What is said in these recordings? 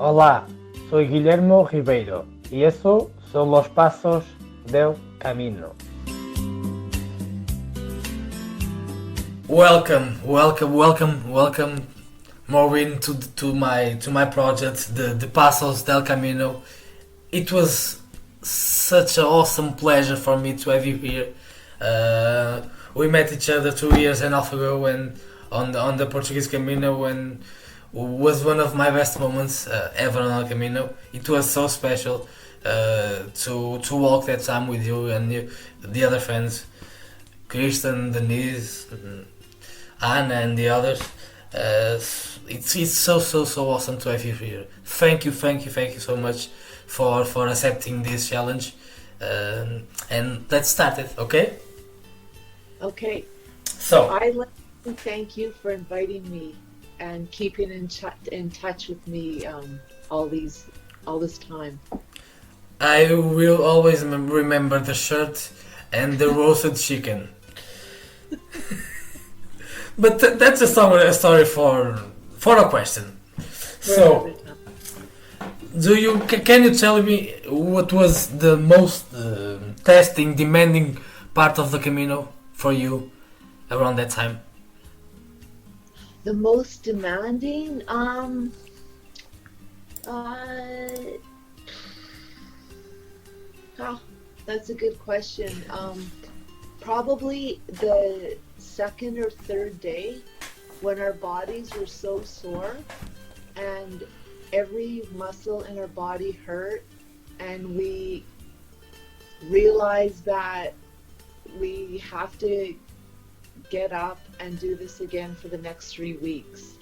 Hola, soy Guilherme Ribeiro y eso son los pasos del camino. Welcome, Maurren, to my project, the Pasos del Camino. It was such an awesome pleasure for me to have you here. We met each other 2 years and a half ago when on the Portuguese Camino, when was one of my best moments ever on El Camino. It was so special to walk that time with you and the other friends, Kristen, Denise, Anna, and the others. It's so awesome to have you here. Thank you so much for accepting this challenge. And let's start it, okay? Okay. So I'd like to thank you for inviting me and keeping in touch with me all this time. I will always remember the shirt and the roasted chicken. But that's a story for a question. So, can you tell me what was the most testing, demanding part of the Camino for you around that time? The most demanding, that's a good question. Probably the second or third day when our bodies were so sore and every muscle in our body hurt, and we realized that we have to get up and do this again for the next 3 weeks.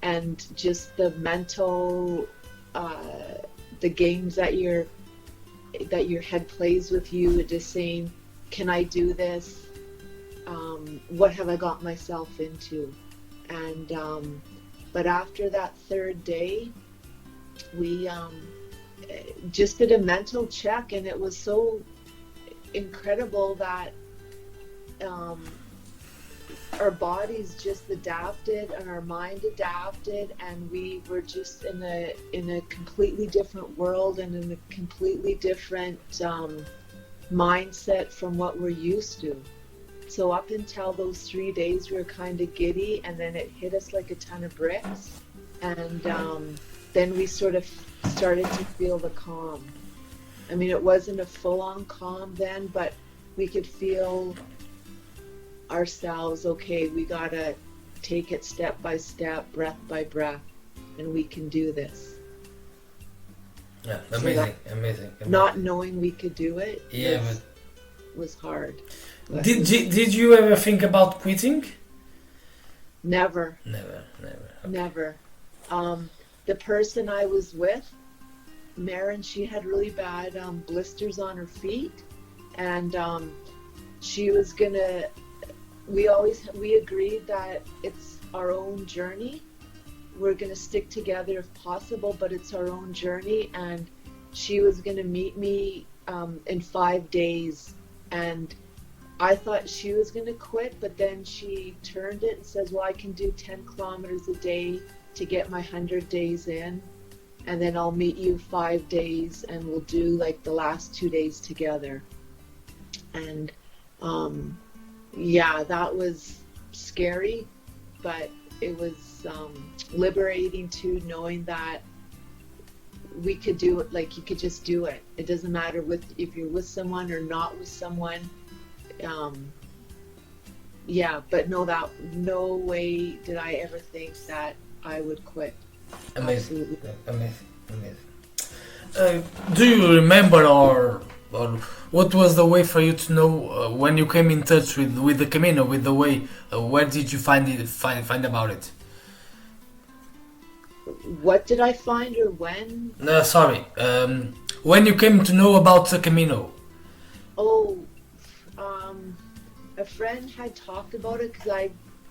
And just the mental, the games that your head plays with you, just saying, can I do this? What have I got myself into? And but after that third day, we just did a mental check, and it was so incredible that our bodies just adapted and our mind adapted, and we were just in a completely different world and in a completely different mindset from what we're used to. So up until those 3 days, we were kind of giddy, and then it hit us like a ton of bricks, and then we sort of started to feel the calm. I mean, it wasn't a full-on calm then, but we could feel ourselves, okay, we gotta take it step by step, breath by breath, and we can do this. Yeah, amazing. Not knowing we could do it, yeah, was hard. Did you ever think about quitting? Never. Okay. Never. The person I was with, Maurren, she had really bad blisters on her feet, and she was gonna. We agreed that it's our own journey. We're gonna stick together if possible, but it's our own journey. And she was gonna meet me in 5 days, and I thought she was gonna quit, but then she turned it and says, well, I can do 10 kilometers a day to get my 100 days in, and then I'll meet you 5 days and we'll do like the last 2 days together. And yeah, that was scary, but it was liberating too, knowing that we could do it. Like, you could just do it. It doesn't matter if you're with someone or not with someone. Yeah, but no way did I ever think that I would quit. Amazing. Do you remember or what was the way for you to know when you came in touch with the Camino, with the way? Where did you find about it? What did I find, or when? No, sorry. When you came to know about the Camino. Oh, a friend had talked about it because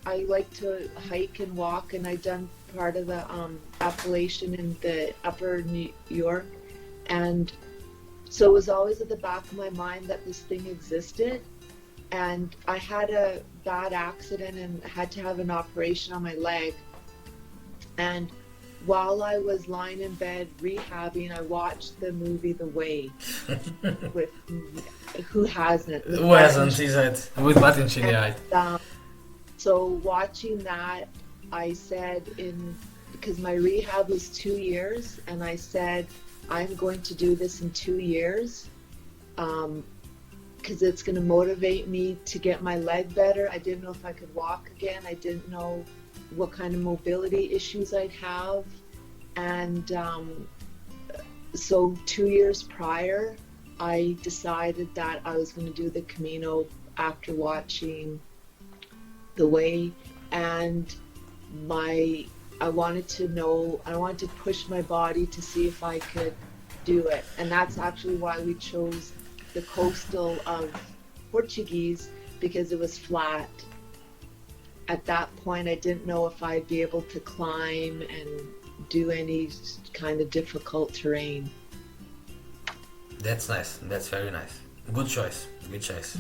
I like to hike and walk, and I'd done part of the Appalachian in the upper New York, and so it was always at the back of my mind that this thing existed. And I had a bad accident and had to have an operation on my leg, and while I was lying in bed rehabbing, I watched the movie The Way with who hasn't? Who hasn't? Is it with Martin Sheen? Right. So watching that, I said because my rehab was 2 years, and I said I'm going to do this in 2 years, because it's going to motivate me to get my leg better. I didn't know if I could walk again. I didn't know what kind of mobility issues I'd have, and so 2 years prior, I decided that I was going to do the Camino after watching The Way, and I wanted to push my body to see if I could do it, and that's actually why we chose the coastal of Portuguese, because it was flat. At that point, I didn't know if I'd be able to climb and do any kind of difficult terrain. That's nice. That's very nice. Good choice. Good choice.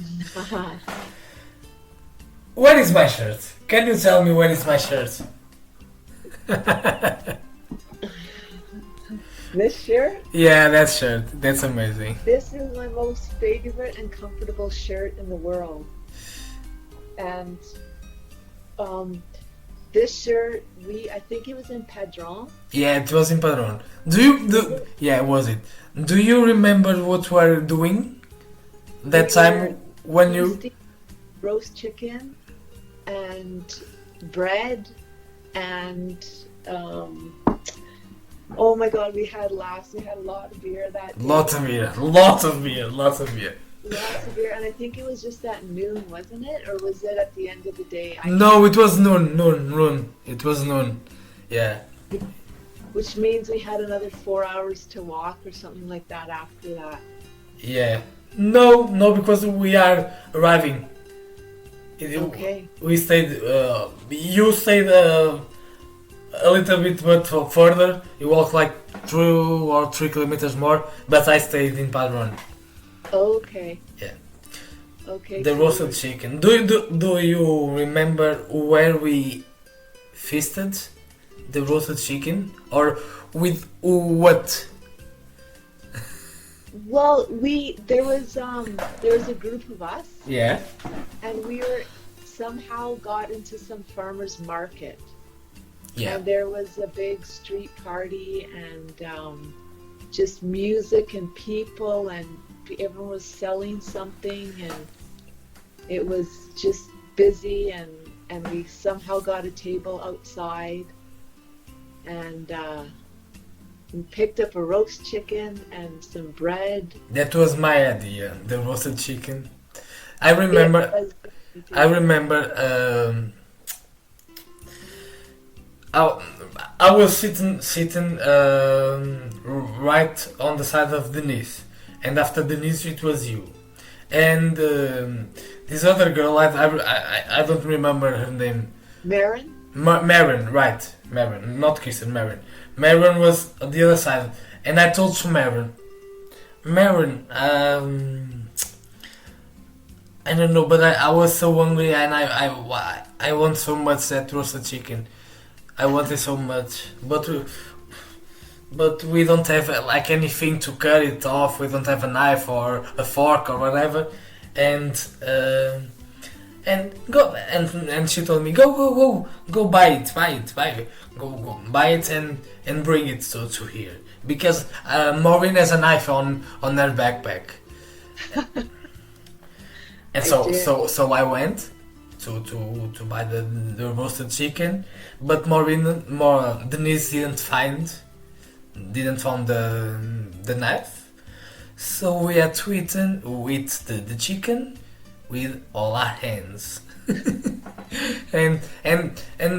Where is my shirt? Can you tell me where is my shirt? This shirt? Yeah, that shirt. That's amazing. This is my most favorite and comfortable shirt in the world. And this shirt, I think it was in Padrón. Yeah, it was in Padrón. Yeah, was it? Do you remember what we were doing that time when you... Roast chicken and bread and oh my god, we had a lot of beer that day. Lots of beer, and I think it was just at noon, wasn't it? Or was it at the end of the day? No, it was noon. It was noon, yeah. Which means we had another 4 hours to walk or something like that after that. Yeah. No, because we are arriving. Okay. We stayed, you stayed a little bit but further. You walked like 2 or 3 kilometers more, but I stayed in Padrón. Okay. Yeah. Okay. The roasted chicken. Do you remember where we feasted the roasted chicken, or with what? Well, there was a group of us. Yeah. And we somehow got into some farmer's market. Yeah. And there was a big street party and just music and people, and everyone was selling something, and it was just busy, and we somehow got a table outside, and we picked up a roast chicken and some bread. That was my idea, the roasted chicken. I remember I was sitting right on the side of Denise, and after Denise it was you, and this other girl, I don't remember her name. Maurren? Maurren, right? Maurren, not Kristen. Maurren was on the other side, and I told to Maurren, I don't know, but I was so hungry, and I want so much that roasted chicken. I want it so much, but we don't have like anything to cut it off. We don't have a knife or a fork or whatever, and she told me go buy it, go buy it and bring it to here, because Maurren has a knife on her backpack. And so I went to buy the roasted chicken, but Denise didn't find the knife, so we had to eat the chicken with all our hands. and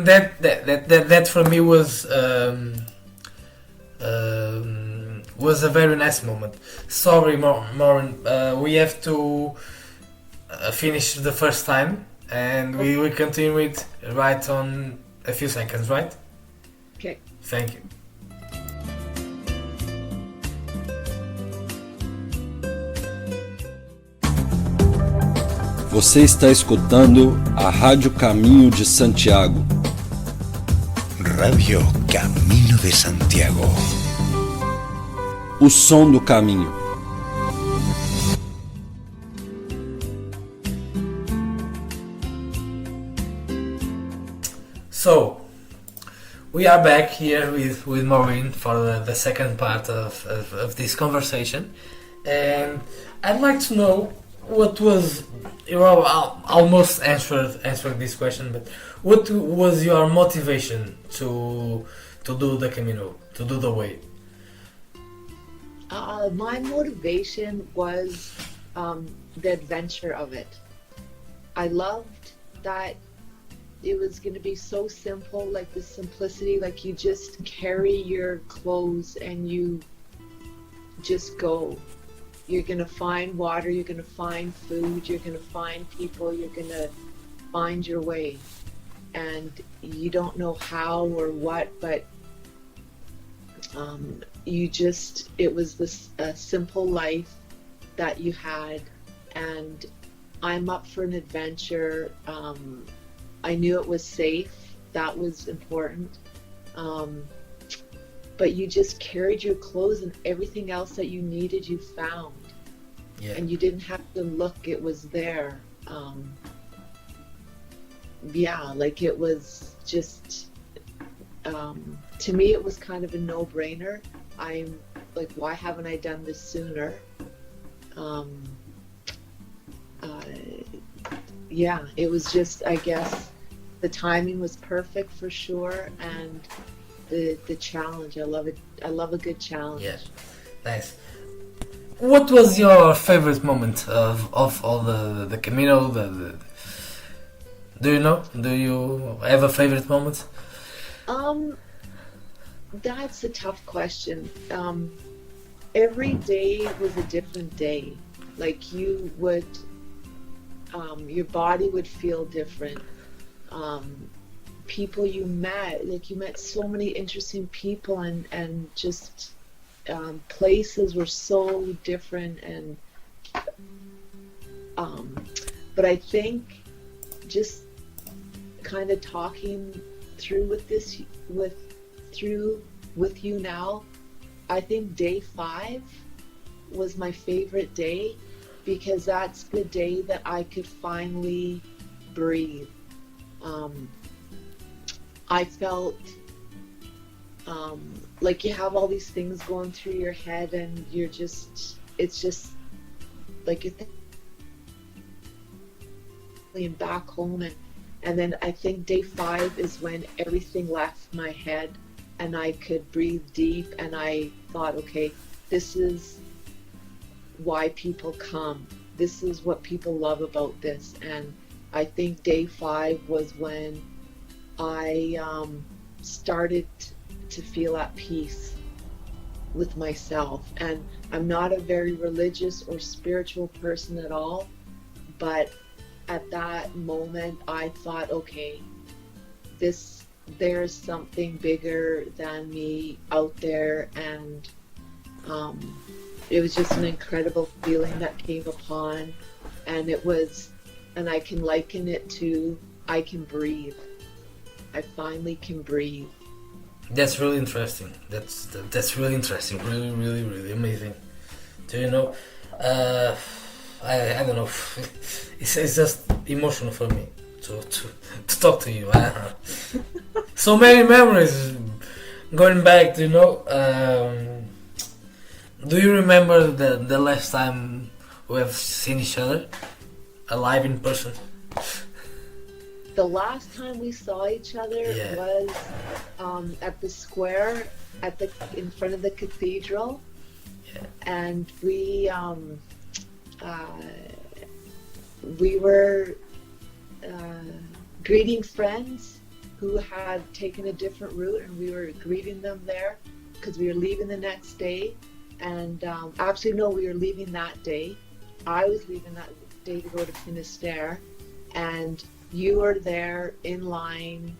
that for me was a very nice moment. Sorry, Maurren, we have to finish the first time, and we will continue it right on a few seconds, right? Okay. Thank you. Você está escutando a Rádio Caminho de Santiago. Radio Camino Camino de Santiago. O som do caminho. So, we are back here with Maurren for the second part of this conversation, and I'd like to know what was, you know, almost answered this question, but what was your motivation to do the Camino, to do the way? My motivation was the adventure of it. I loved that it was going to be so simple, like the simplicity, like you just carry your clothes and you just go. You're going to find water, you're going to find food, you're going to find people, you're going to find your way. And you don't know how or what, but it was this simple life that you had, and I'm up for an adventure. I knew it was safe, that was important, but you just carried your clothes and everything else that you needed you found. Yeah. And you didn't have to look, it was there. Like it was just, to me it was kind of a no-brainer. I'm like, why haven't I done this sooner? It was just, I guess, the timing was perfect for sure, and the challenge. I love it. I love a good challenge. Yes, nice. What was your favorite moment of all the Camino? Do you know? Do you have a favorite moment? That's a tough question. Every day was a different day. Like you would, your body would feel different. People you met, like you met so many interesting people, and just places were so different, and but I think just kind of talking through with you now, I think day 5 was my favorite day, because that's the day that I could finally breathe. I felt like you have all these things going through your head, and it's just like you're thinking back home, and then I think day 5 is when everything left my head and I could breathe deep, and I thought, okay, this is why people come. This is what people love about this. And I think day 5 was when I started to feel at peace with myself. And I'm not a very religious or spiritual person at all, but at that moment I thought, okay, there's something bigger than me out there, and it was just an incredible feeling that came upon, and I can liken it to, I can breathe. I finally can breathe. That's really interesting. That's really interesting. Really, really, really amazing. Do you know? I don't know. It's just emotional for me to talk to you. So many memories going back. Do you know? Do you remember the last time we have seen each other alive in person? The last time we saw each other was at the square in front of the cathedral, and we were greeting friends who had taken a different route, and we were greeting them there because we were leaving the next day. And actually, no, we were leaving that day. I was leaving that day to go to Finisterre, and you were there in line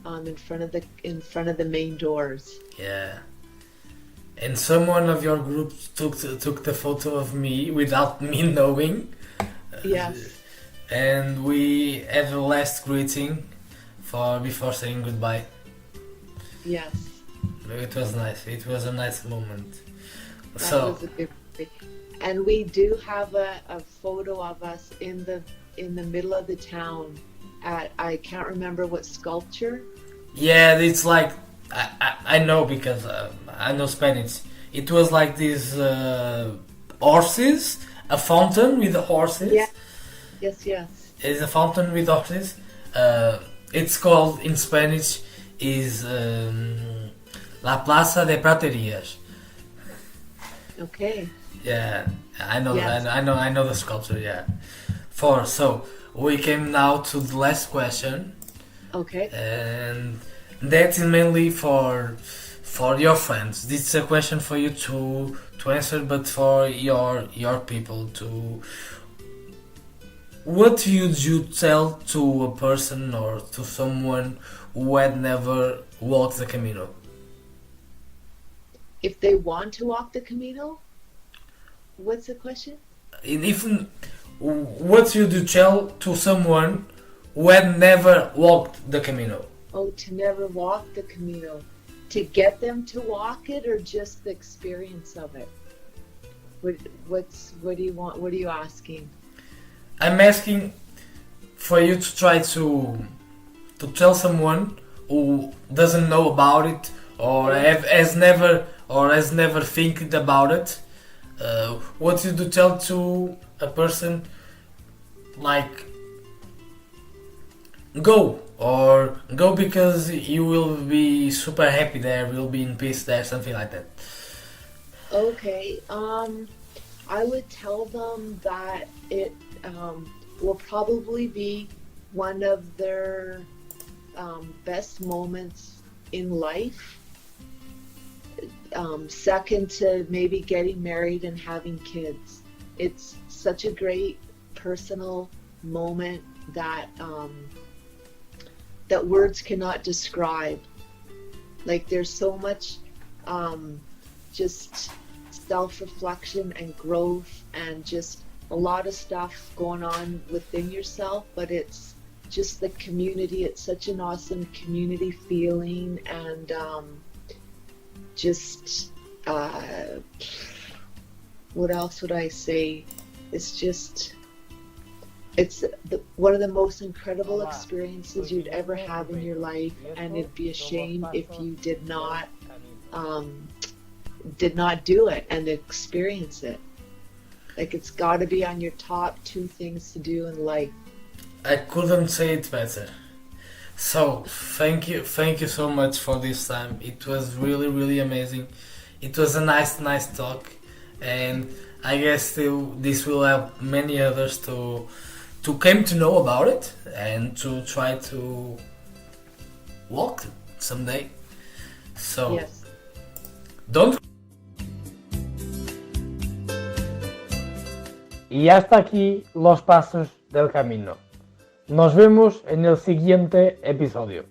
in front of the main doors. Yeah. And someone of your group took the photo of me without me knowing. Yes. And we had a last greeting before saying goodbye. Yes. It was nice. It was a nice moment. That So was a good movie. And we do have a photo of us in the middle of the town at, I can't remember what sculpture. yeah, it's like I know because I know Spanish. It was like these horses, a fountain with the horses. Yeah. Yes, yes. It's a fountain with horses. It's called in Spanish is La Plaza de Praterias. Okay. Yeah, I know. Yes. I know the sculpture. Yeah. So we came now to the last question, Okay. and that is mainly for your friends. This is a question for you to answer, but for your people to. What would you tell to a person or to someone who had never walked the Camino? If they want to walk the Camino, what's the question? What would you tell to someone who had never walked the Camino? Oh, to never walk the Camino. To get them to walk it, or just the experience of it? What do you want? What are you asking? I'm asking for you to try to tell someone who doesn't know about it or has never think about it. What would you tell to a person like go because you will be super happy there, will be in peace there, something like that. Okay. I would tell them that it will probably be one of their best moments in life. Second to maybe getting married and having kids. It's such a great personal moment that that words cannot describe. Like there's so much just self-reflection and growth and just a lot of stuff going on within yourself, but it's just the community. It's such an awesome community feeling, and just what else would I say? It's one of the most incredible experiences you'd ever have in your life, and it'd be a shame if you did not do it and experience it. Like it's got to be on your top 2 things to do in life. I couldn't say it better. So thank you so much for this time. It was really, really amazing. It was a nice talk, and I guess this will help many others to come to know about it and to try to walk someday. So Yes. don't. Y hasta aquí los pasos del camino. Nos vemos en el siguiente episodio.